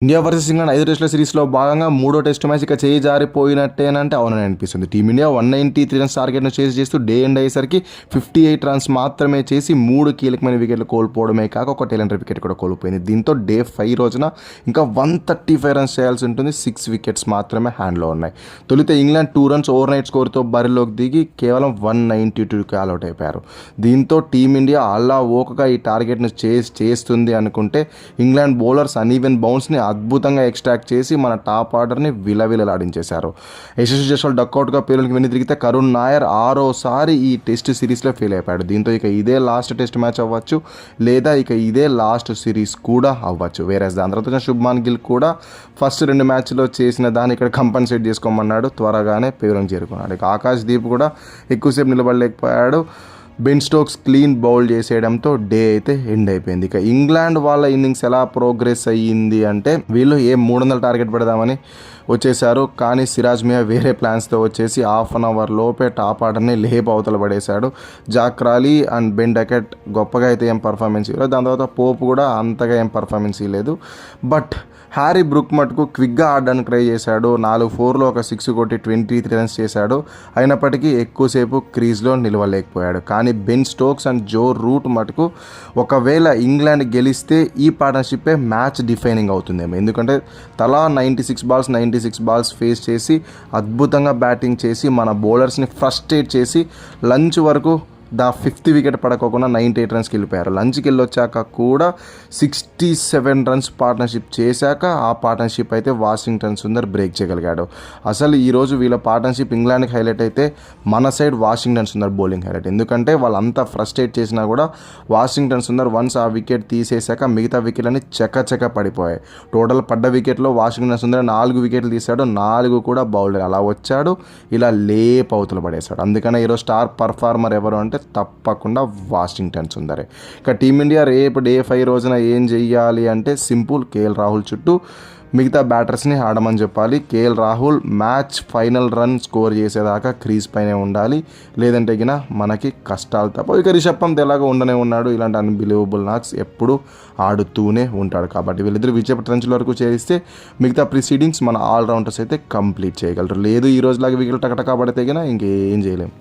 India versus England 5 టెస్టుల సిరీస్లో భాగంగా మూడో టెస్ట్ మ్యాచ్ ఇక చేయి జారిపోయినట్టేనంటే అవునని అనిపిస్తుంది. టీమిండియా 193 రన్స్ టార్గెట్ను చేస్తూ డే ఎండ్ అయ్యేసరికి 58 రన్స్ మాత్రమే చేసి 3 కీలకమైన వికెట్లు కోల్పోవడమే కాక ఒక టెలెంటర్ వికెట్ కూడా కోల్పోయింది. దీంతో డే 5 రోజున ఇంకా 135 రన్స్ చేయాల్సి ఉంటుంది. 6 వికెట్స్ మాత్రమే హ్యాండ్లో ఉన్నాయి. తొలుత ఇంగ్లాండ్ 2 రన్స్ ఓవర్ నైట్ స్కోర్తో బరిలోకి దిగి కేవలం 192కి ఆల్అౌట్ అయిపోయారు. దీంతో టీమిండియా అలా ఓకగా ఈ టార్గెట్ను చేస్తుంది అనుకుంటే ఇంగ్లాండ్ బౌలర్స్ అన్ఈవెన్ బౌన్స్ని అద్భుతంగా ఎక్స్ట్రాక్ట్ చేసి మన టాప్ ఆర్డర్ని విలవిలలాడించేశారు. యశస్వి జైస్వాల్ డక్అవుట్గా పేరుకి వెనుదిరిగితే కరుణ్ నాయర్ ఆరోసారి ఈ టెస్ట్ సిరీస్లో ఫెయిల్ అయిపోయాడు. దీంతో ఇక ఇదే లాస్ట్ టెస్ట్ మ్యాచ్ అవ్వచ్చు, లేదా ఇక ఇదే లాస్ట్ సిరీస్ కూడా అవ్వచ్చు. వేరే దాని తర్వాత శుభ్మాన్ గిల్ కూడా ఫస్ట్ 2 మ్యాచ్లో చేసిన దాన్ని ఇక్కడ కంపన్సేట్ చేసుకోమన్నాడు. త్వరగానే పేరుకి చేరుకున్నాడు. ఇక ఆకాష్ దీప్ కూడా ఎక్కువసేపు నిలబడలేకపోయాడు. బెన్ స్టోక్స్ క్లీన్ బౌల్ చేసేయడంతో డే అయితే ఎండ్ అయిపోయింది. ఇక ఇంగ్లాండ్ వాళ్ళ ఇన్నింగ్స్ ఎలా ప్రోగ్రెస్ అయ్యింది అంటే వీళ్ళు 300 టార్గెట్ పెడదామని వచ్చేసారు. కానీ సిరాజ్ మియా వేరే ప్లాన్స్తో వచ్చేసి హాఫ్ అన్ అవర్ లోపే టాప్ ఆర్డర్ని లేప్ అవతల పడేశాడు. Jack Crawley and Ben Duckett గొప్పగా అయితే ఏం పర్ఫార్మెన్స్ ఇవ్వలేదు. దాని తర్వాత పోప్ కూడా అంతగా ఏం పర్ఫార్మెన్స్ ఇవ్వలేదు. బట్ హ్యారీ బ్రూక్ మటుకు క్విక్గా ఆడడానికి ట్రై చేశాడు. 4 4లో ఒక 6 కొట్టి 23 రన్స్ చేశాడు. అయినప్పటికీ ఎక్కువసేపు క్రీజ్లో నిలవలేకపోయాడు. కానీ Ben Stokes and Joe Root మటుకు ఒకవేళ ఇంగ్లాండ్ గెలిస్తే ఈ పార్ట్నర్షిప్పే మ్యాచ్ డిఫైనింగ్ అవుతుందేమో. ఎందుకంటే తలా 96 బాల్స్ ఫేస్ చేసి అద్భుతంగా బ్యాటింగ్ చేసి మన బౌలర్స్ని ఫ్రస్ట్రేట్ చేసి లంచ్ వరకు 5th వికెట్ పడకోకుండా 98 రన్స్కి వెళ్ళిపోయారు. లంచ్కి వెళ్ళొచ్చాక కూడా 67 రన్స్ పార్ట్నర్షిప్ చేశాక ఆ పార్ట్నర్షిప్ అయితే వాషింగ్టన్ సుందర్ బ్రేక్ చేయగలిగాడు. అసలు ఈరోజు వీళ్ళ పార్ట్నర్షిప్ ఇంగ్లాండ్కి హైలైట్ అయితే మన side Washington Sundar bowling highlight. ఎందుకంటే వాళ్ళంతా ఫ్రస్ట్రేట్ చేసినా కూడా వాషింగ్టన్ సుందర్ వన్స్ ఆ వికెట్ తీసేశాక మిగతా వికెట్లని చకచక పడిపోయాయి. టోటల్ పడ్డ వికెట్లో వాషింగ్టన్ సుందర్ 4 వికెట్లు తీశాడు. 4 కూడా బౌలర్ అలా వచ్చాడు, ఇలా లేప్ అవతల పడేశాడు. అందుకనే ఈరోజు స్టార్ పర్ఫార్మర్ ఎవరు అంటే తప్పకుండా వాషింగ్టన్ సుందరే. ఇక టీమిండియా రేపు డే 5 రోజున ఏం చెయ్యాలి అంటే సింపుల్, కేఎల్ రాహుల్ చుట్టూ మిగతా బ్యాటర్స్ని ఆడమని చెప్పాలి. KL Rahul match final run score చేసేదాకా క్రీజ్ పైనే ఉండాలి. లేదంటే గిన మనకి కష్టాలు తప్ప. ఇక రిషబ్ పంత్ ఎలాగో ఉండనే ఉన్నాడు. ఇలాంటి అన్బిలీవబుల్ నాక్స్ ఎప్పుడు ఆడుతూనే ఉంటాడు. కాబట్టి వీళ్ళిద్దరు వికెట్ రంచుల వరకు చేస్తే మిగతా ప్రిసీడింగ్స్ మన ఆల్రౌండర్స్ అయితే కంప్లీట్ చేయగలరు. లేదు ఈ రోజులాగా వికెట్ టకటకా పడితే గిన ఇంకేం చేయలేం.